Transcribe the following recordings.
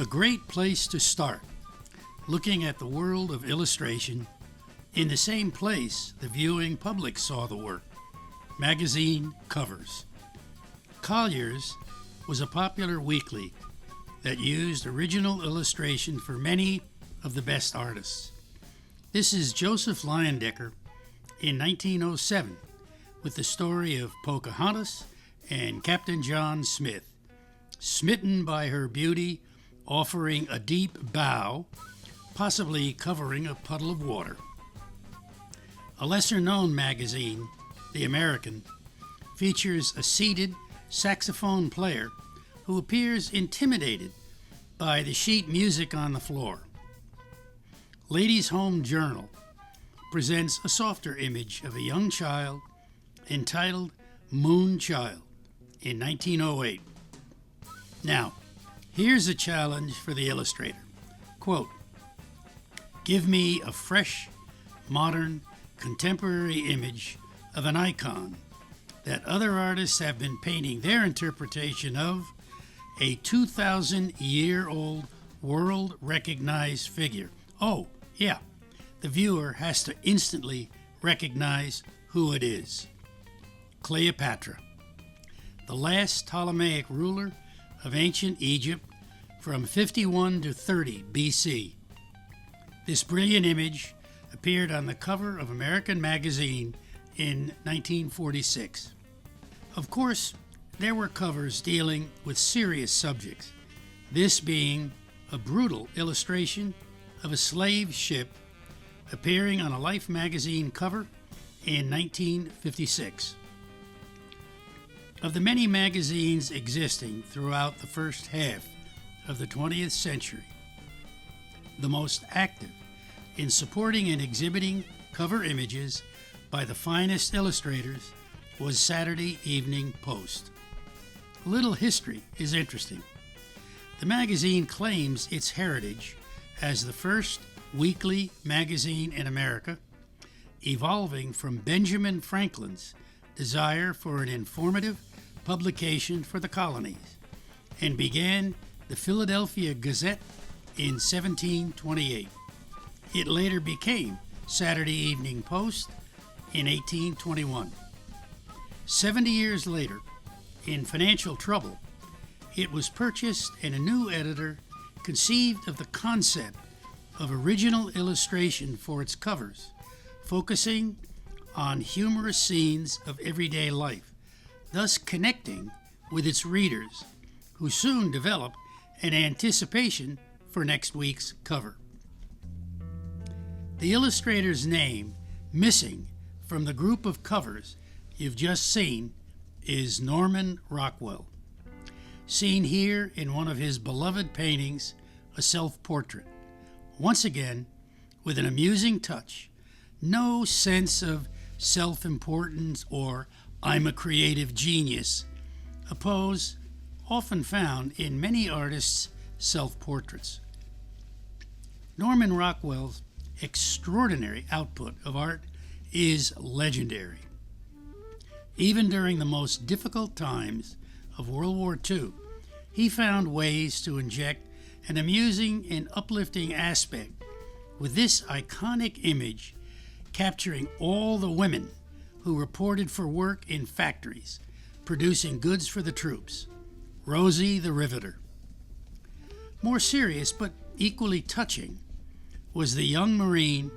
A great place to start, looking at the world of illustration in the same place the viewing public saw the work, magazine covers. Collier's was a popular weekly that used original illustration for many of the best artists. This is Joseph Leyendecker in 1907 with the story of Pocahontas and Captain John Smith, smitten by her beauty, offering a deep bow, possibly covering a puddle of water. A lesser-known magazine, The American, features a seated saxophone player who appears intimidated by the sheet music on the floor. Ladies' Home Journal presents a softer image of a young child entitled Moon Child in 1908. Now, here's a challenge for the illustrator. Quote, "Give me a fresh, modern, contemporary image of an icon that other artists have been painting their interpretation of, a 2,000-year-old world-recognized figure." Oh, yeah, the viewer has to instantly recognize who it is. Cleopatra, the last Ptolemaic ruler of ancient Egypt from 51 to 30 BC. This brilliant image appeared on the cover of American Magazine in 1946. Of course, there were covers dealing with serious subjects, this being a brutal illustration of a slave ship appearing on a Life magazine cover in 1956. Of the many magazines existing throughout the first half of the 20th century, the most active in supporting and exhibiting cover images by the finest illustrators was Saturday Evening Post. A little history is interesting. The magazine claims its heritage as the first weekly magazine in America, evolving from Benjamin Franklin's desire for an informative publication for the colonies, and began the Philadelphia Gazette in 1728. It later became Saturday Evening Post in 1821. 70 years later, in financial trouble, it was purchased and a new editor conceived of the concept of original illustration for its covers, focusing on humorous scenes of everyday life, thus connecting with its readers, who soon developed an anticipation for next week's cover. The illustrator's name, missing from the group of covers you've just seen, is Norman Rockwell, seen here in one of his beloved paintings, a self-portrait. Once again, with an amusing touch, no sense of self-importance or "I'm a creative genius," a pose often found in many artists' self-portraits. Norman Rockwell's extraordinary output of art is legendary. Even during the most difficult times of World War II, he found ways to inject an amusing and uplifting aspect with this iconic image capturing all the women who reported for work in factories, producing goods for the troops. Rosie the Riveter. More serious but equally touching was the young Marine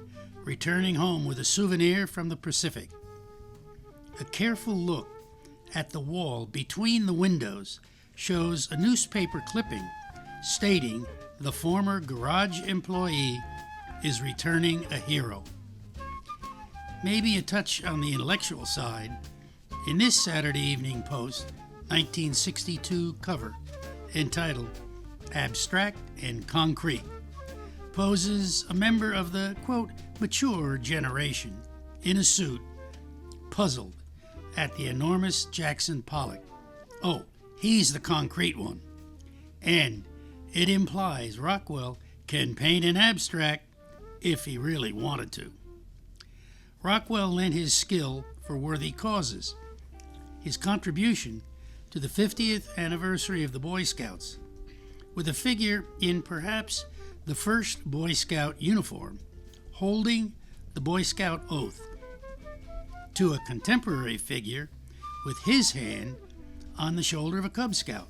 returning home with a souvenir from the Pacific. A careful look at the wall between the windows shows a newspaper clipping stating the former garage employee is returning a hero. Maybe a touch on the intellectual side, in this Saturday Evening Post 1962 cover entitled Abstract and Concrete, poses a member of the, quote, mature generation in a suit, puzzled at the enormous Jackson Pollock. Oh, he's the concrete one. And it implies Rockwell can paint an abstract if he really wanted to. Rockwell lent his skill for worthy causes. His contribution to the 50th anniversary of the Boy Scouts with a figure in perhaps the first Boy Scout uniform, holding the Boy Scout oath, to a contemporary figure with his hand on the shoulder of a Cub Scout.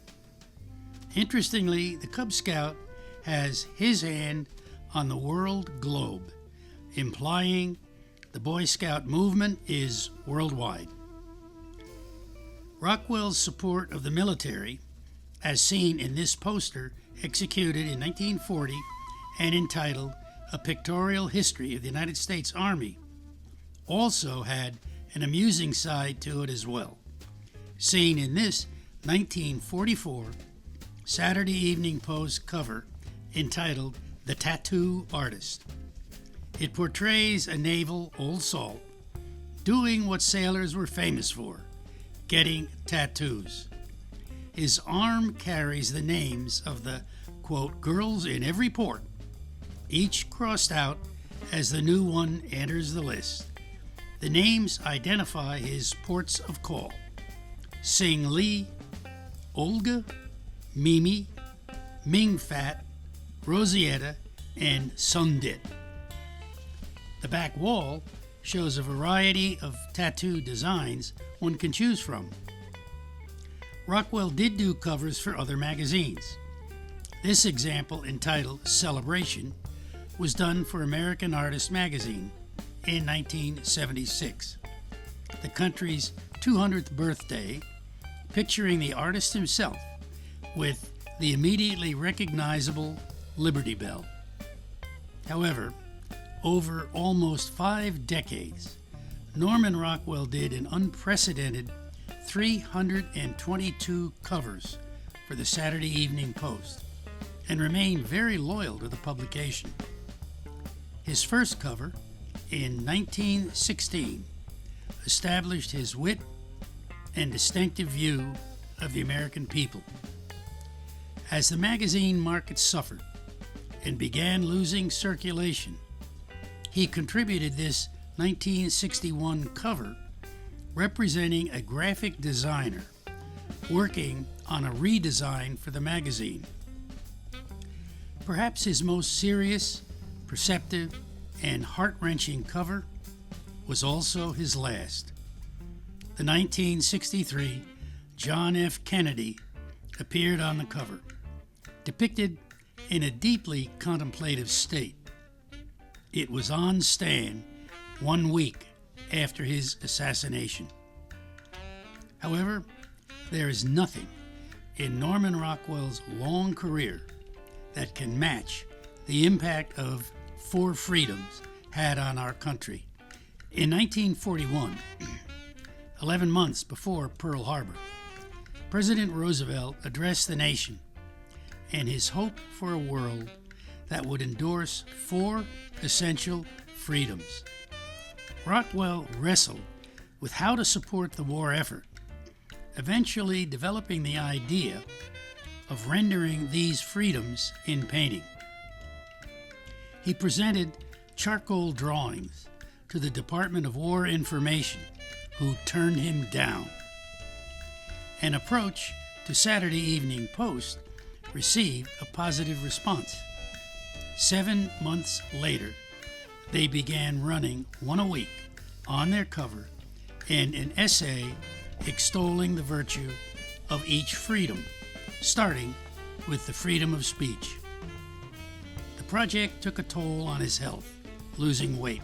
Interestingly, the Cub Scout has his hand on the world globe, implying the Boy Scout movement is worldwide. Rockwell's support of the military, as seen in this poster executed in 1940 and entitled A Pictorial History of the United States Army, also had an amusing side to it as well, seen in this 1944 Saturday Evening Post cover entitled The Tattoo Artist. It portrays a naval old salt doing what sailors were famous for, getting tattoos. His arm carries the names of the, quote, girls in every port, each crossed out as the new one enters the list. The names identify his ports of call: Sing Lee, Olga, Mimi, Ming Fat, Rosetta, and Sundit. The back wall shows a variety of tattoo designs one can choose from. Rockwell did do covers for other magazines. This example, entitled Celebration, was done for American Artist magazine in 1976, the country's 200th birthday, picturing the artist himself with the immediately recognizable Liberty Bell. However, over almost 5 decades, Norman Rockwell did an unprecedented 322 covers for the Saturday Evening Post and remained very loyal to the publication. His first cover, in 1916, established his wit and distinctive view of the American people. As the magazine market suffered and began losing circulation, he contributed this 1961 cover representing a graphic designer working on a redesign for the magazine. Perhaps his most serious, perceptive, and heart-wrenching cover was also his last. The 1963 John F. Kennedy appeared on the cover, depicted in a deeply contemplative state. It was on stand 1 week after his assassination. However, there is nothing in Norman Rockwell's long career that can match the impact of Four Freedoms had on our country. In 1941, 11 months before Pearl Harbor, President Roosevelt addressed the nation and his hope for a world that would endorse 4 essential freedoms. Rockwell wrestled with how to support the war effort, eventually developing the idea of rendering these freedoms in painting. He presented charcoal drawings to the Department of War Information, who turned him down. An approach to Saturday Evening Post received a positive response. 7 months later, they began running 1 a week on their cover and an essay extolling the virtue of each freedom, starting with the freedom of speech. The project took a toll on his health, losing weight.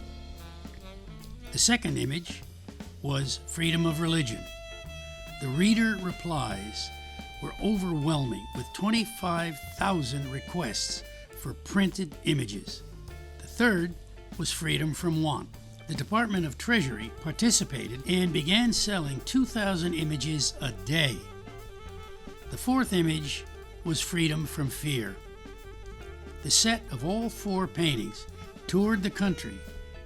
The second image was freedom of religion. The reader replies were overwhelming, with 25,000 requests for printed images. The third was freedom from want. The Department of Treasury participated and began selling 2,000 images a day. The fourth image was freedom from fear. The set of all 4 paintings toured the country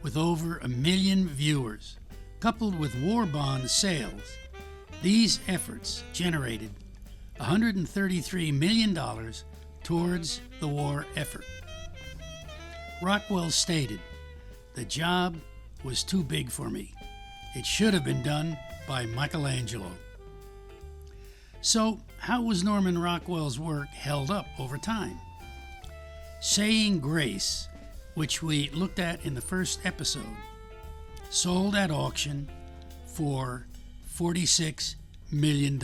with over 1 million viewers. Coupled with war bond sales, these efforts generated $133 million towards the war effort. Rockwell stated, "The job was too big for me. It should have been done by Michelangelo." So, how was Norman Rockwell's work held up over time? Saying Grace, which we looked at in the first episode, sold at auction for $46 million.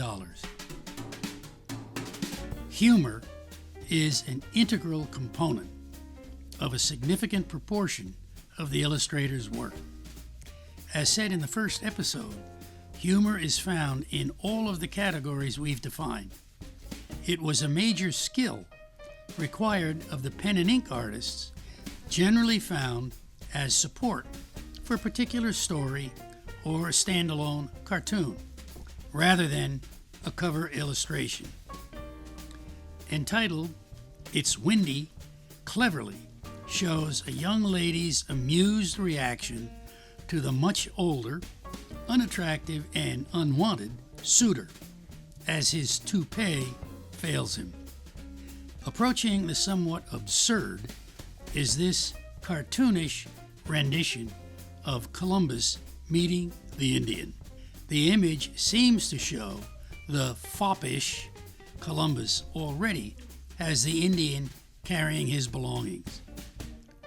Humor is an integral component of a significant proportion of the illustrator's work. As said in the first episode, humor is found in all of the categories we've defined. It was a major skill required of the pen and ink artists, generally found as support for a particular story or a standalone cartoon, rather than a cover illustration. Entitled It's Windy, cleverly shows a young lady's amused reaction to the much older, unattractive, and unwanted suitor as his toupee fails him. Approaching the somewhat absurd is this cartoonish rendition of Columbus meeting the Indian. The image seems to show the foppish Columbus already has the Indian carrying his belongings.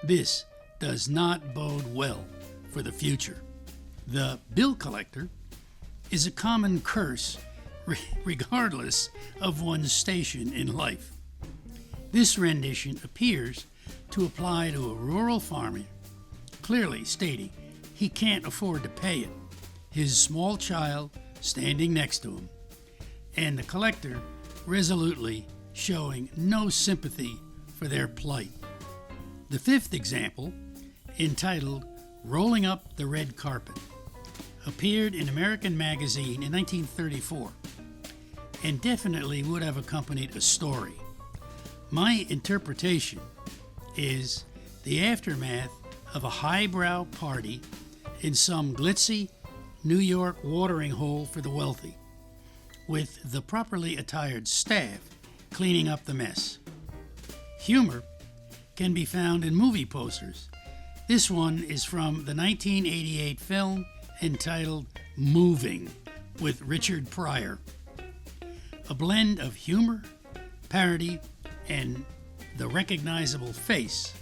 This does not bode well for the future. The bill collector is a common curse regardless of one's station in life. This rendition appears to apply to a rural farmer, clearly stating he can't afford to pay it, his small child standing next to him, and the collector resolutely showing no sympathy for their plight. The fifth example, entitled Rolling Up the Red Carpet, appeared in American Magazine in 1934 and definitely would have accompanied a story. My interpretation is the aftermath of a highbrow party in some glitzy New York watering hole for the wealthy, with the properly attired staff cleaning up the mess. Humor can be found in movie posters. This one is from the 1988 film entitled Moving with Richard Pryor. A blend of humor, parody, and the recognizable face.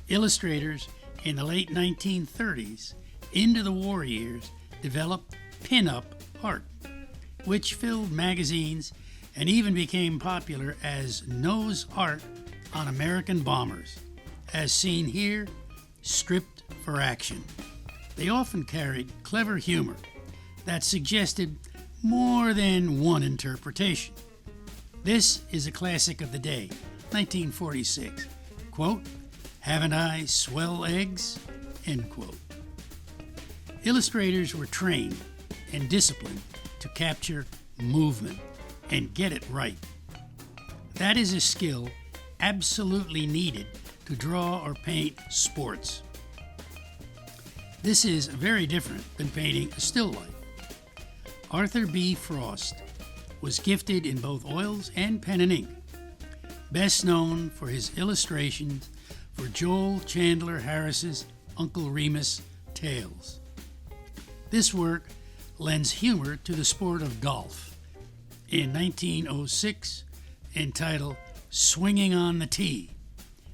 Illustrators in the late 1930s into the war years developed pin-up art, which filled magazines and even became popular as nose art on American bombers, as seen here, stripped for action. They often carried clever humor that suggested more than one interpretation. This is a classic of the day, 1946. Quote, "Haven't I swell eggs?" End quote. Illustrators were trained and disciplined to capture movement and get it right. That is a skill absolutely needed to draw or paint sports. This is very different than painting a still life. Arthur B. Frost was gifted in both oils and pen and ink, best known for his illustrations for Joel Chandler Harris's Uncle Remus Tales. This work lends humor to the sport of golf. In 1906, entitled Swinging on the Tee,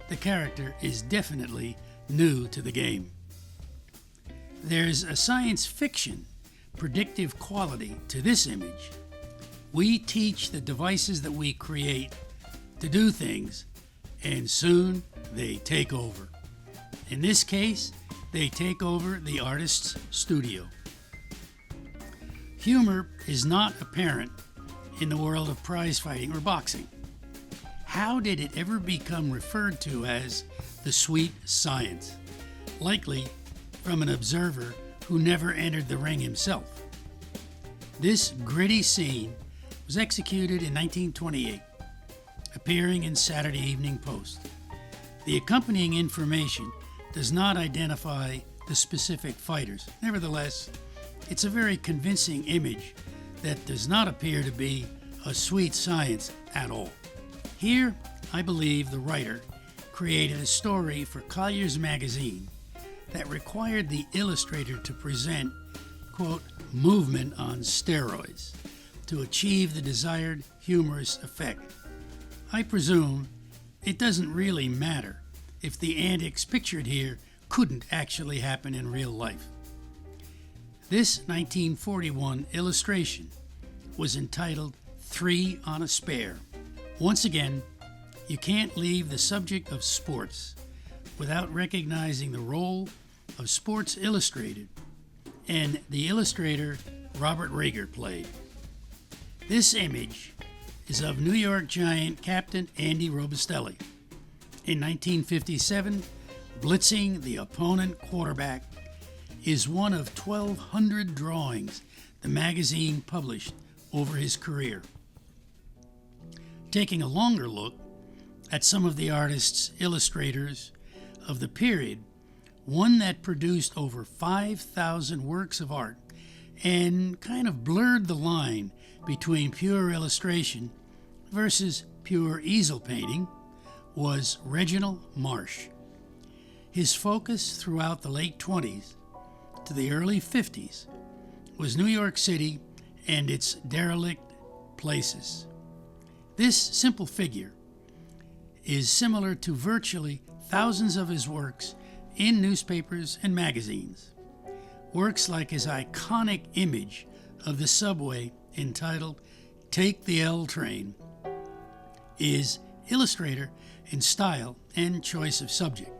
the character is definitely new to the game. There's a science fiction predictive quality to this image. We teach the devices that we create to do things, and soon they take over. In this case, they take over the artist's studio. Humor is not apparent in the world of prize fighting or boxing. How did it ever become referred to as the sweet science? Likely from an observer who never entered the ring himself. This gritty scene was executed in 1928, appearing in Saturday Evening Post. The accompanying information does not identify the specific fighters. Nevertheless, it's a very convincing image that does not appear to be a sweet science at all. Here, I believe the writer created a story for Collier's magazine that required the illustrator to present, quote, movement on steroids, to achieve the desired humorous effect. I presume it doesn't really matter if the antics pictured here couldn't actually happen in real life. This 1941 illustration was entitled 3 on a Spare. Once again, you can't leave the subject of sports without recognizing the role of Sports Illustrated and the illustrator Robert Rager played. This image is of New York Giant captain Andy Robustelli. In 1957, blitzing the opponent quarterback is one of 1,200 drawings the magazine published over his career. Taking a longer look at some of the artists, illustrators of the period, one that produced over 5,000 works of art and kind of blurred the line between pure illustration versus pure easel painting was Reginald Marsh. His focus throughout the late 20s to the early 50s was New York City and its derelict places. This simple figure is similar to virtually thousands of his works in newspapers and magazines. Works like his iconic image of the subway entitled "Take the L Train" is illustrator in style and choice of subject.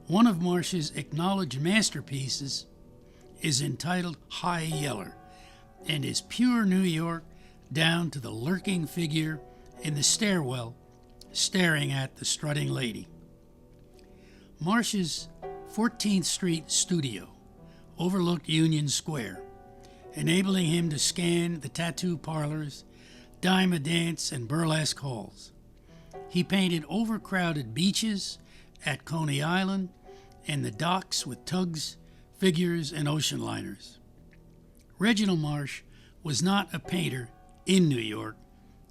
One of Marsh's acknowledged masterpieces is entitled "High Yeller" and is pure New York down to the lurking figure in the stairwell staring at the strutting lady. Marsh's 14th Street studio overlooked Union Square, enabling him to scan the tattoo parlors, dime-a-dance, and burlesque halls. He painted overcrowded beaches at Coney Island and the docks with tugs, figures, and ocean liners. Reginald Marsh was not a painter in New York.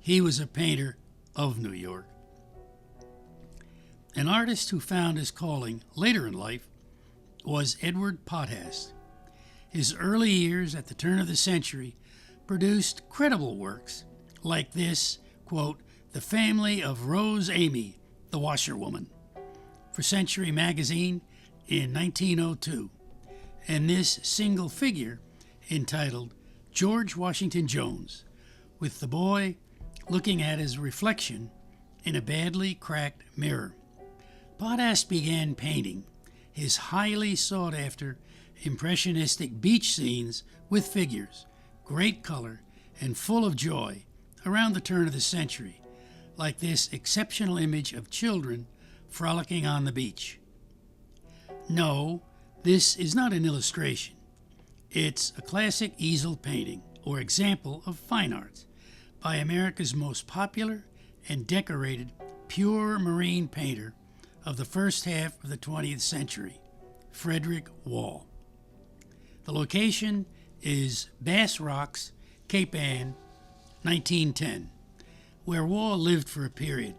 He was a painter of New York. An artist who found his calling later in life was Edward Pothast. His early years at the turn of the century produced credible works like this, quote, "The Family of Rose Amy, the Washerwoman," for Century magazine in 1902, and this single figure entitled "George Washington Jones," with the boy looking at his reflection in a badly cracked mirror. Pothast began painting his highly sought-after impressionistic beach scenes with figures, great color, and full of joy around the turn of the century, like this exceptional image of children frolicking on the beach. No, this is not an illustration. It's a classic easel painting or example of fine arts by America's most popular and decorated pure marine painter of the first half of the 20th century, Frederick Waugh. The location is Bass Rocks, Cape Ann, 1910, where Waugh lived for a period.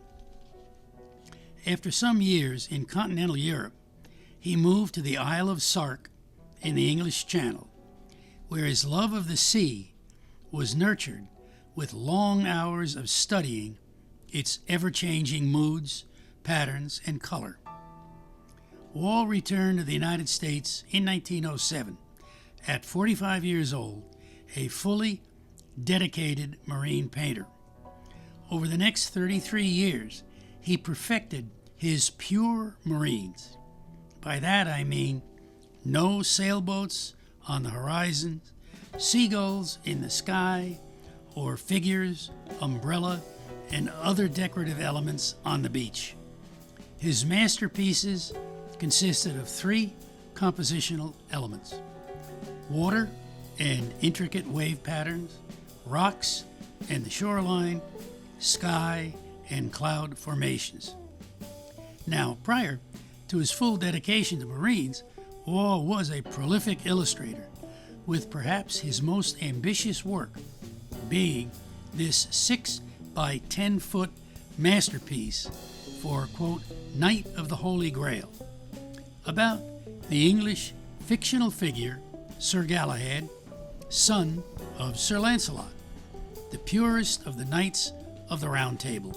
After some years in continental Europe, he moved to the Isle of Sark in the English Channel, where his love of the sea was nurtured with long hours of studying its ever-changing moods, patterns, and color. Waugh returned to the United States in 1907, at 45 years old, a fully dedicated marine painter. Over the next 33 years, he perfected his pure marines. By that I mean no sailboats on the horizon, seagulls in the sky, or figures, umbrella, and other decorative elements on the beach. His masterpieces consisted of 3 compositional elements: water and intricate wave patterns, rocks and the shoreline, sky and cloud formations. Now, prior to his full dedication to marines, Waugh was a prolific illustrator, with perhaps his most ambitious work being this 6 by 10 foot masterpiece for, quote, Knight of the Holy Grail, about the English fictional figure Sir Galahad, son of Sir Lancelot. the purest of the Knights of the Round Table,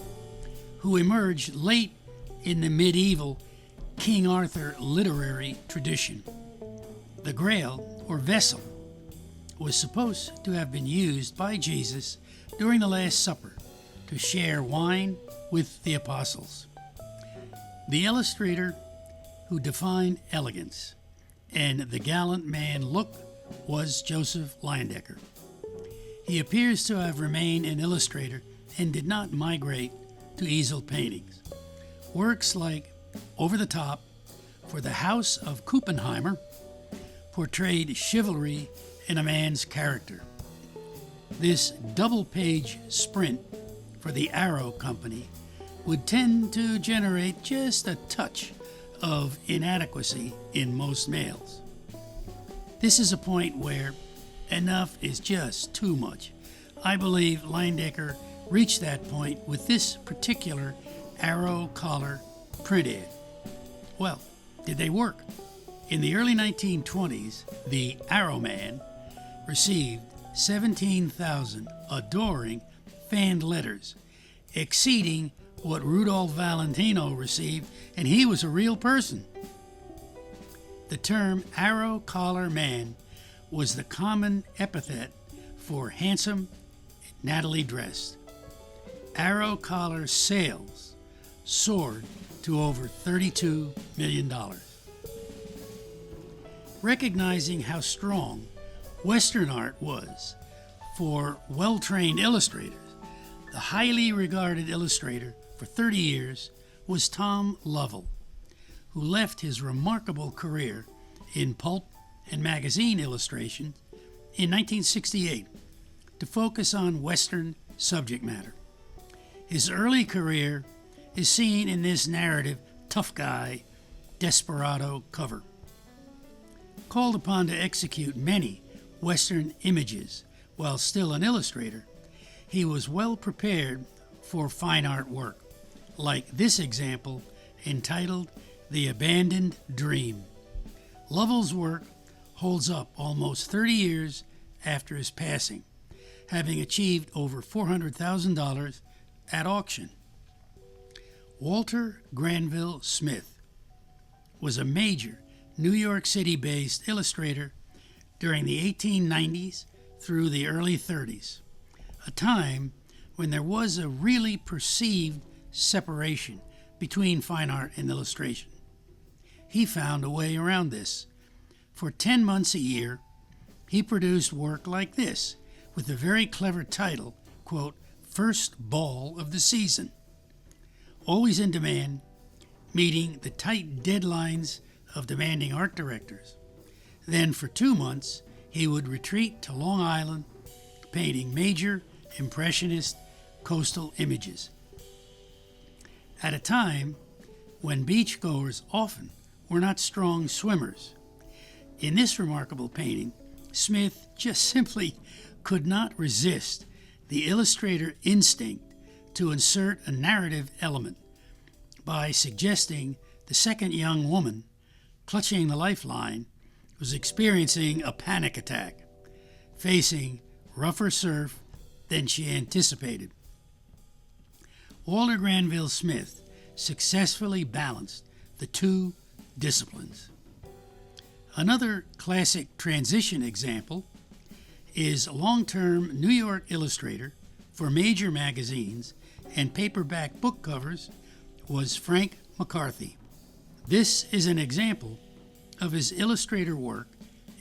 who emerged late in the medieval King Arthur literary tradition. The Grail, or vessel, was supposed to have been used by Jesus during the Last Supper to share wine with the apostles. The illustrator who defined elegance and the gallant man look was Joseph Leyendecker. He appears to have remained an illustrator and did not migrate to easel paintings. Works like Over the Top for the House of Kuppenheimer portrayed chivalry in a man's character. This double-page sprint for the Arrow Company would tend to generate just a touch of inadequacy in most males. This is a point where enough is just too much. I believe Leyendecker reached that point with this particular Arrow collar print ad. Well, did they work? In the early 1920s, the Arrow Man received 17,000 adoring fanned letters, exceeding what Rudolph Valentino received, and he was a real person. The term Arrow Collar Man was the common epithet for handsome, nattily dressed. Arrow Collar sales soared to over $32 million. Recognizing how strong Western art was for well-trained illustrators, the highly regarded illustrator for 30 years was Tom Lovell, who left his remarkable career in pulp and magazine illustration in 1968 to focus on Western subject matter. His early career is seen in this narrative tough guy, desperado cover. Called upon to execute many Western images while still an illustrator, he was well prepared for fine art work, like this example entitled The Abandoned Dream. Lovell's work holds up almost 30 years after his passing, having achieved over $400,000 at auction. Walter Granville Smith was a major New York City-based illustrator during the 1890s through the early 30s, a time when there was a really perceived separation between fine art and illustration. He found a way around this. For 10 months a year, he produced work like this, with a very clever title, quote, First Ball of the Season. Always in demand, meeting the tight deadlines of demanding art directors. Then for 2 months, he would retreat to Long Island, painting major impressionist coastal images. At a time when beachgoers often were not strong swimmers. In this remarkable painting, Smith just simply could not resist the illustrator instinct to insert a narrative element by suggesting the second young woman clutching the lifeline was experiencing a panic attack, facing rougher surf than she anticipated. Walter Granville Smith successfully balanced the two disciplines. Another classic transition example is long-term New York illustrator for major magazines and paperback book covers was Frank McCarthy. This is an example of his illustrator work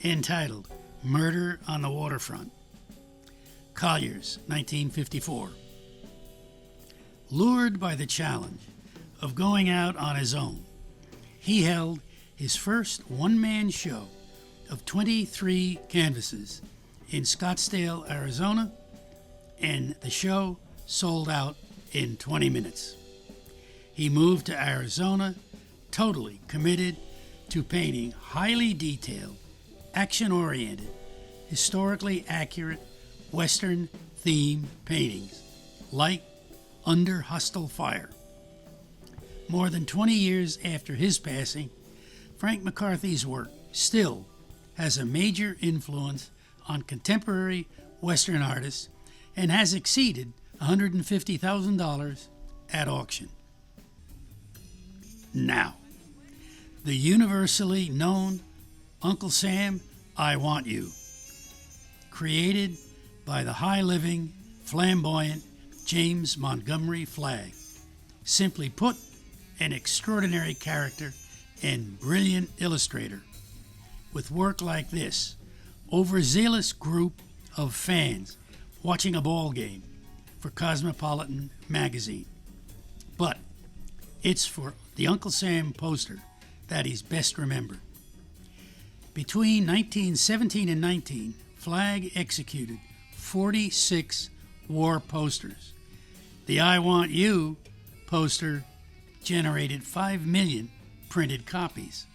entitled Murder on the Waterfront. Collier's, 1954. Lured by the challenge of going out on his own, he held his first one-man show of 23 canvases in Scottsdale, Arizona, and the show sold out in 20 minutes. He moved to Arizona, totally committed to painting highly detailed, action-oriented, historically accurate Western theme paintings, like Under Hostile Fire. More than 20 years after his passing, Frank McCarthy's work still has a major influence on contemporary Western artists and has exceeded $150,000 at auction. Now, the universally known Uncle Sam, I Want You, created by the high-living, flamboyant James Montgomery Flagg. Simply put, an extraordinary character and brilliant illustrator. With work like this, overzealous group of fans watching a ball game for Cosmopolitan magazine. But it's for the Uncle Sam poster that he's best remembered. Between 1917 and 19, Flagg executed 46 war posters. The I Want You poster generated 5 million printed copies.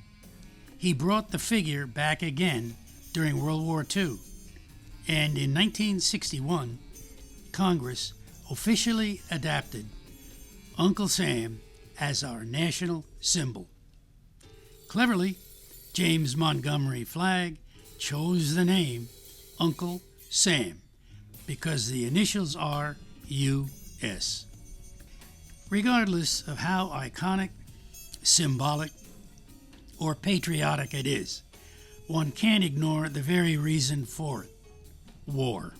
He brought the figure back again during World War II, and in 1961, Congress officially adopted Uncle Sam as our national symbol. Cleverly, James Montgomery Flagg chose the name Uncle Sam because the initials are U.S. Regardless of how iconic, symbolic, or patriotic it is, one can't ignore the very reason for it: war.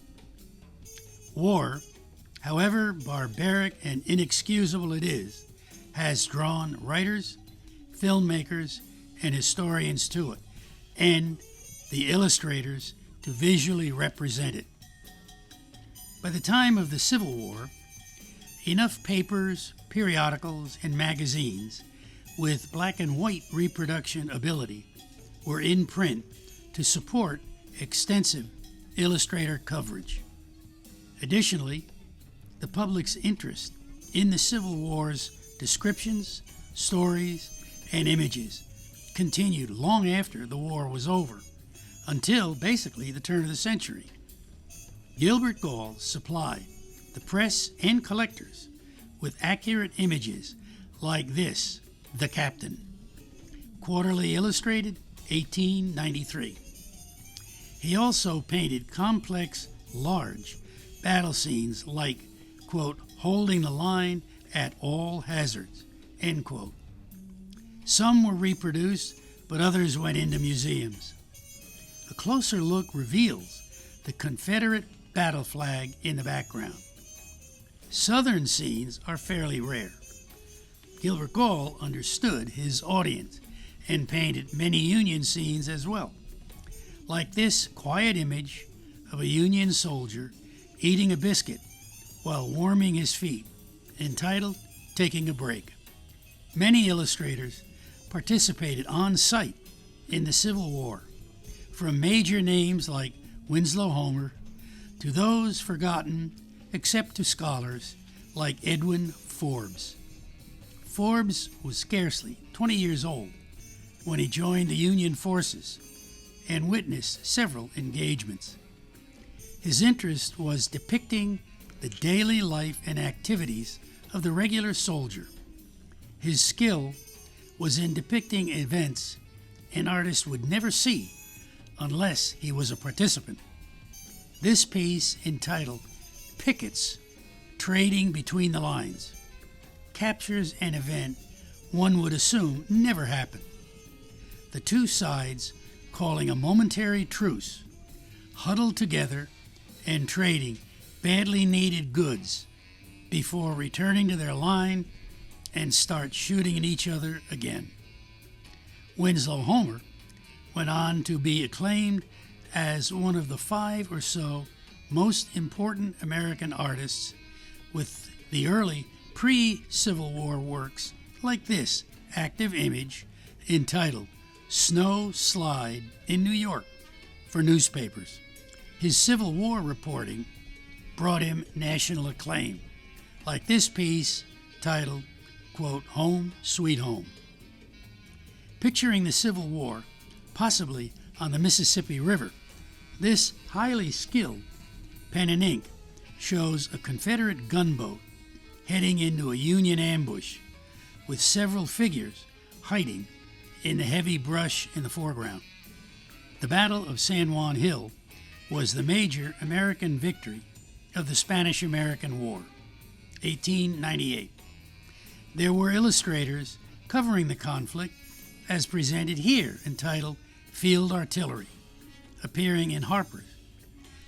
War, however barbaric and inexcusable it is, has drawn writers, filmmakers, and historians to it, and the illustrators to visually represent it. By the time of the Civil War, enough papers, periodicals, and magazines with black and white reproduction ability were in print to support extensive illustrator coverage. Additionally, the public's interest in the Civil War's descriptions, stories, and images continued long after the war was over, until basically the turn of the century. Gilbert Gall supplied the press and collectors with accurate images like this, The Captain, Quarterly Illustrated, 1893. He also painted complex, large battle scenes like, quote, holding the line at all hazards, end quote. Some were reproduced, but others went into museums. A closer look reveals the Confederate battle flag in the background. Southern scenes are fairly rare. Gilbert Gall understood his audience and painted many Union scenes as well, like this quiet image of a Union soldier eating a biscuit while warming his feet, entitled Taking a Break. Many illustrators participated on site in the Civil War, from major names like Winslow Homer to those forgotten except to scholars like Edwin Forbes. Forbes was scarcely 20 years old when he joined the Union forces and witnessed several engagements. His interest was depicting the daily life and activities of the regular soldier. His skill was in depicting events an artist would never see unless he was a participant. This piece, entitled Pickets Trading Between the Lines, captures an event one would assume never happened. The two sides, calling a momentary truce, huddled together and trading badly needed goods before returning to their line and start shooting at each other again. Winslow Homer went on to be acclaimed as one of the 5 or so most important American artists, with the early pre-Civil War works like this active image entitled Snow Slide in New York for newspapers. His Civil War reporting brought him national acclaim, like this piece titled, quote, Home Sweet Home. Picturing the Civil War, possibly on the Mississippi River, this highly skilled pen and ink shows a Confederate gunboat heading into a Union ambush with several figures hiding in the heavy brush in the foreground. The Battle of San Juan Hill was the major American victory of the Spanish-American War, 1898. There were illustrators covering the conflict as presented here, entitled Field Artillery, appearing in Harper's,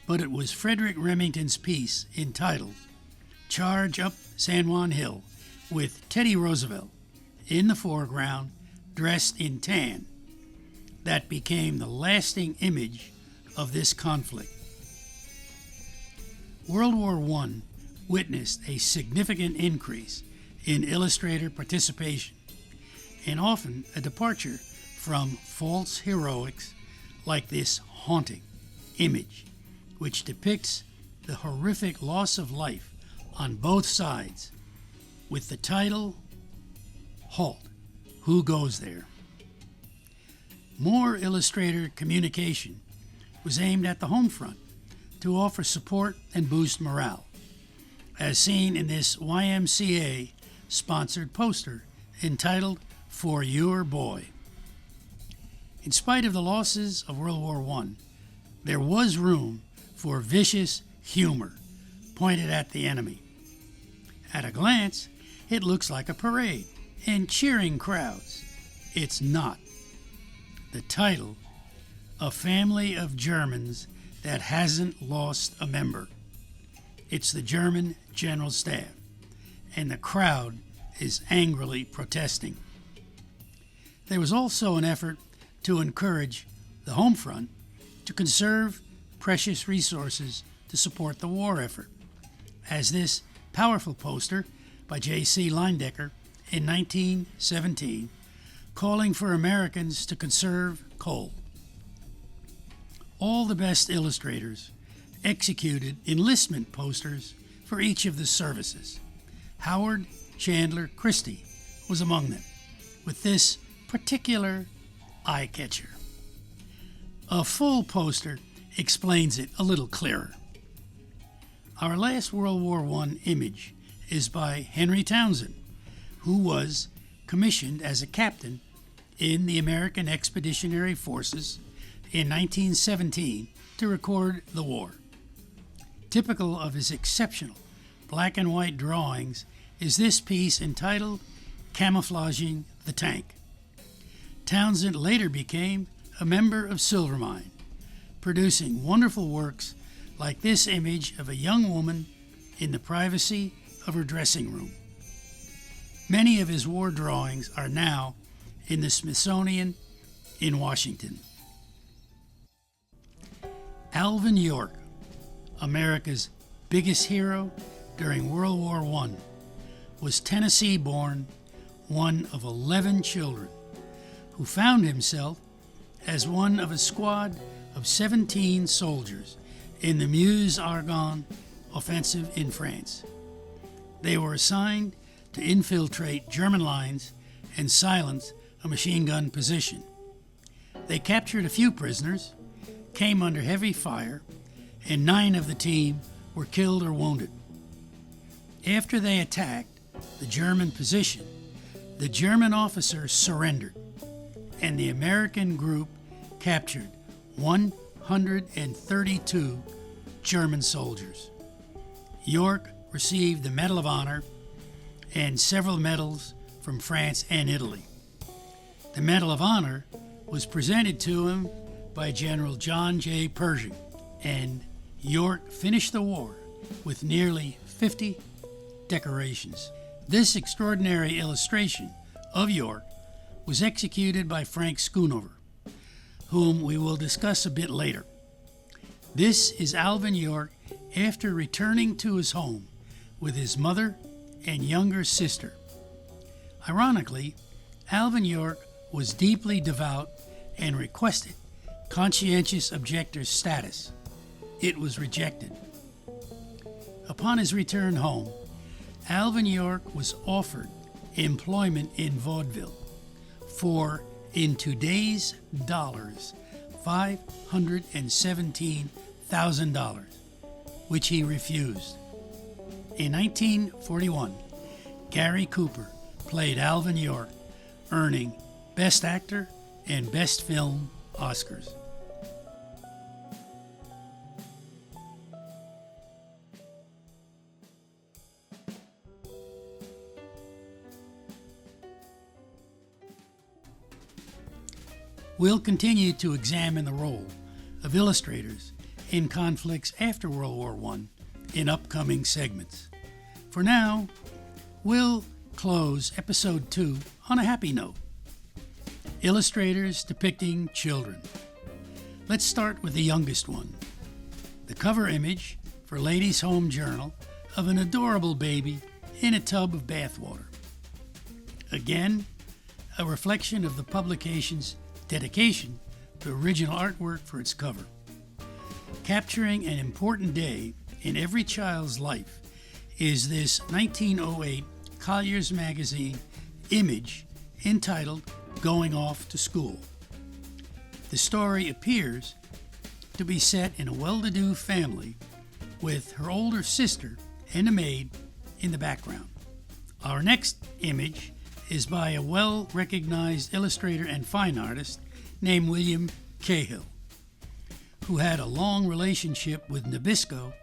but it was Frederick Remington's piece entitled Charge Up San Juan Hill, with Teddy Roosevelt in the foreground dressed in tan, that became the lasting image of this conflict. World War I witnessed a significant increase in illustrator participation, and often a departure from false heroics like this haunting image, which depicts the horrific loss of life on both sides, with the title, Halt, Who Goes There? More illustrator communication was aimed at the home front to offer support and boost morale, as seen in this YMCA-sponsored poster entitled For Your Boy. In spite of the losses of World War I, there was room for vicious humor pointed at the enemy. At a glance, it looks like a parade and cheering crowds. It's not. The title, A Family of Germans That Hasn't Lost a Member. It's the German General Staff, and the crowd is angrily protesting. There was also an effort to encourage the home front to conserve precious resources to support the war effort, as this powerful poster by J.C. Leyendecker in 1917, calling for Americans to conserve coal. All the best illustrators executed enlistment posters for each of the services. Howard Chandler Christie was among them, with this particular eye-catcher. A full poster explains it a little clearer. Our last World War I image is by Henry Townsend, who was commissioned as a captain in the American Expeditionary Forces in 1917 to record the war. Typical of his exceptional black and white drawings is this piece entitled Camouflaging the Tank. Townsend later became a member of Silvermine, producing wonderful works like this image of a young woman in the privacy of her dressing room. Many of his war drawings are now in the Smithsonian in Washington. Alvin York, America's biggest hero during World War I, was Tennessee-born, one of 11 children, who found himself as one of a squad of 17 soldiers in the Meuse-Argonne offensive in France. They were assigned to infiltrate German lines and silence a machine gun position. They captured a few prisoners, came under heavy fire, and 9 of the team were killed or wounded. After they attacked the German position, the German officers surrendered, and the American group captured 132 German soldiers. York received the Medal of Honor and several medals from France and Italy. The Medal of Honor was presented to him by General John J. Pershing, and York finished the war with nearly 50 decorations. This extraordinary illustration of York was executed by Frank Schoonover, whom we will discuss a bit later. This is Alvin York after returning to his home with his mother and younger sister. Ironically, Alvin York was deeply devout and requested conscientious objector status. It was rejected. Upon his return home, Alvin York was offered employment in vaudeville for, in today's dollars, $517,000, which he refused. In 1941, Gary Cooper played Alvin York, earning Best Actor and Best Film Oscars. We'll continue to examine the role of illustrators in conflicts after World War I in upcoming segments. For now, we'll close Episode 2 on a happy note. Illustrators depicting children. Let's start with the youngest one. The cover image for Ladies' Home Journal of an adorable baby in a tub of bathwater. Again, a reflection of the publication's dedication to original artwork for its cover. Capturing an important day in every child's life is this 1908 Collier's Magazine image entitled Going Off to School. The story appears to be set in a well-to-do family with her older sister and a maid in the background. Our next image is by a well-recognized illustrator and fine artist named William Cahill, who had a long relationship with Nabisco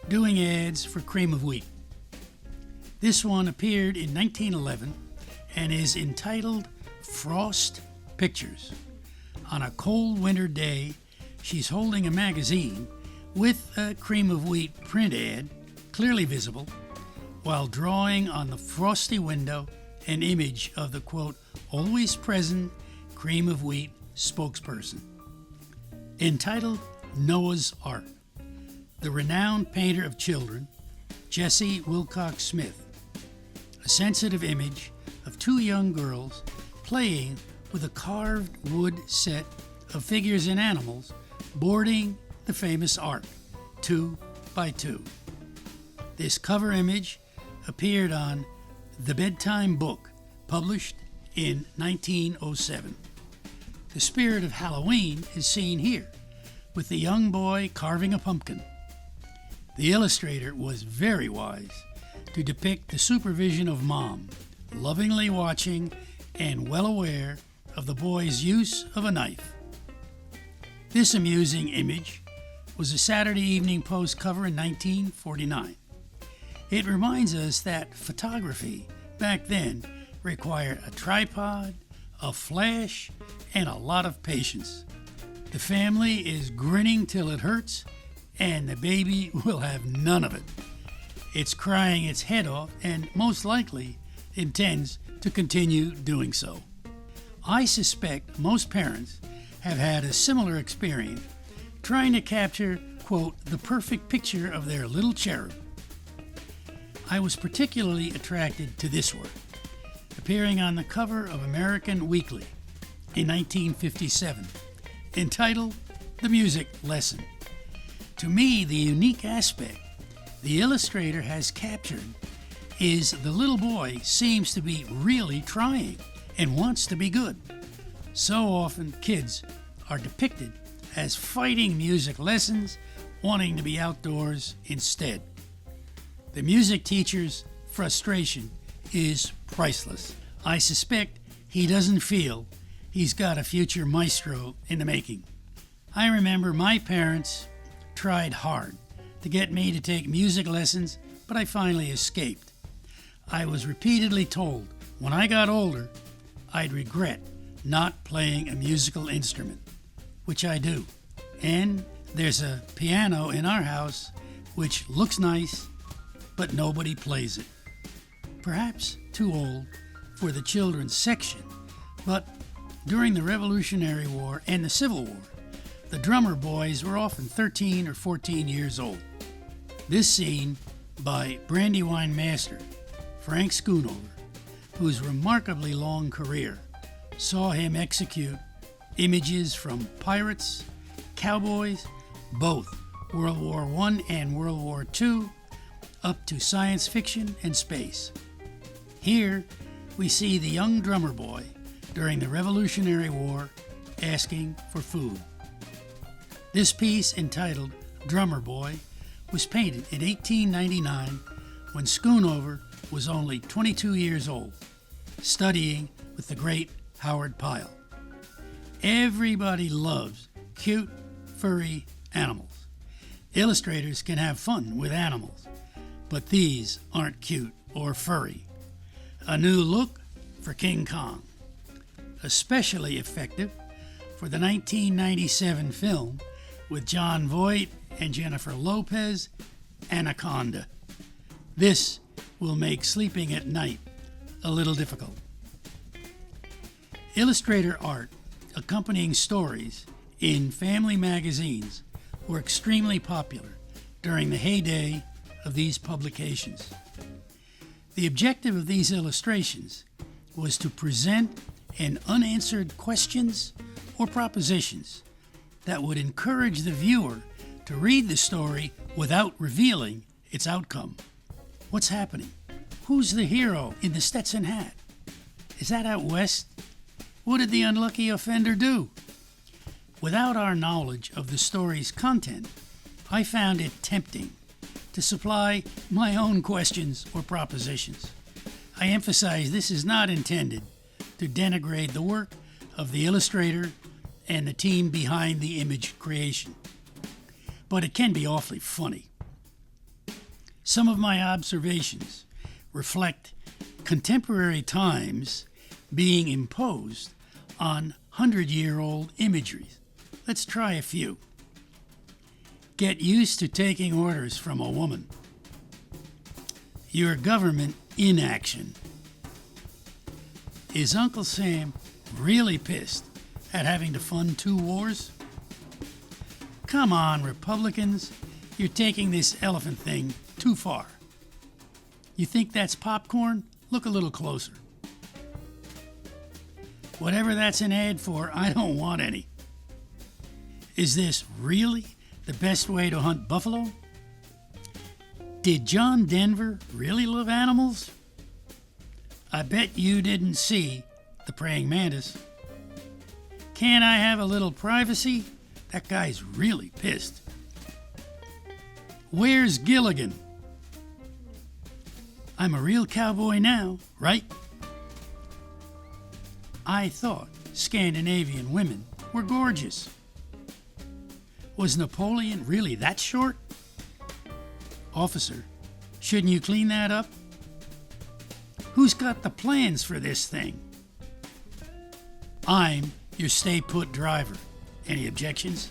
doing ads for Cream of Wheat. This one appeared in 1911 and is entitled Frost Pictures. On a cold winter day, she's holding a magazine with a Cream of Wheat print ad clearly visible, while drawing on the frosty window an image of the, quote, always present Cream of Wheat spokesperson. Entitled Noah's Ark, the renowned painter of children, Jessie Wilcox Smith, a sensitive image of two young girls playing with a carved wood set of figures and animals boarding the famous ark, 2 by 2. This cover image appeared on The Bedtime Book, published in 1907. The spirit of Halloween is seen here, with the young boy carving a pumpkin. The illustrator was very wise to depict the supervision of Mom, lovingly watching and well aware of the boy's use of a knife. This amusing image was a Saturday Evening Post cover in 1949. It reminds us that photography back then required a tripod, a flash, and a lot of patience. The family is grinning till it hurts, and the baby will have none of it. It's crying its head off and most likely intends to continue doing so. I suspect most parents have had a similar experience trying to capture, quote, the perfect picture of their little cherub. I was particularly attracted to this work, appearing on the cover of American Weekly in 1957, entitled The Music Lesson. To me, the unique aspect the illustrator has captured is the little boy seems to be really trying and wants to be good. So often, kids are depicted as fighting music lessons, wanting to be outdoors instead. The music teacher's frustration is priceless. I suspect he doesn't feel he's got a future maestro in the making. I remember my parents tried hard to get me to take music lessons, but I finally escaped. I was repeatedly told when I got older I'd regret not playing a musical instrument, which I do. And there's a piano in our house which looks nice, but nobody plays it. Perhaps too old for the children's section, but during the Revolutionary War and the Civil War, the drummer boys were often 13 or 14 years old. This scene by Brandywine master Frank Schoonover, whose remarkably long career saw him execute images from pirates, cowboys, both World War I and World War II, up to science fiction and space. Here, we see the young drummer boy during the Revolutionary War asking for food. This piece, entitled Drummer Boy, was painted in 1899 when Schoonover was only 22 years old, studying with the great Howard Pyle. Everybody loves cute, furry animals. Illustrators can have fun with animals, but these aren't cute or furry. A new look for King Kong. Especially effective for the 1997 film with Jon Voight and Jennifer Lopez, Anaconda. This will make sleeping at night a little difficult. Illustrator art accompanying stories in family magazines were extremely popular during the heyday of these publications. The objective of these illustrations was to present an unanswered questions or propositions that would encourage the viewer to read the story without revealing its outcome. What's happening? Who's the hero in the Stetson hat? Is that out west? What did the unlucky offender do? Without our knowledge of the story's content, I found it tempting to supply my own questions or propositions. I emphasize this is not intended to denigrate the work of the illustrator and the team behind the image creation, but it can be awfully funny. Some of my observations reflect contemporary times being imposed on 100-year-old imagery. Let's try a few. Get used to taking orders from a woman. Your government inaction. Is Uncle Sam really pissed at having to fund 2 wars? Come on, Republicans. You're taking this elephant thing too far. You think that's popcorn? Look a little closer. Whatever that's an ad for, I don't want any. Is this really the best way to hunt buffalo? Did John Denver really love animals? I bet you didn't see the praying mantis. Can't I have a little privacy? That guy's really pissed. Where's Gilligan? I'm a real cowboy now, right? I thought Scandinavian women were gorgeous. Was Napoleon really that short? Officer, shouldn't you clean that up? Who's got the plans for this thing? I'm your stay-put driver. Any objections?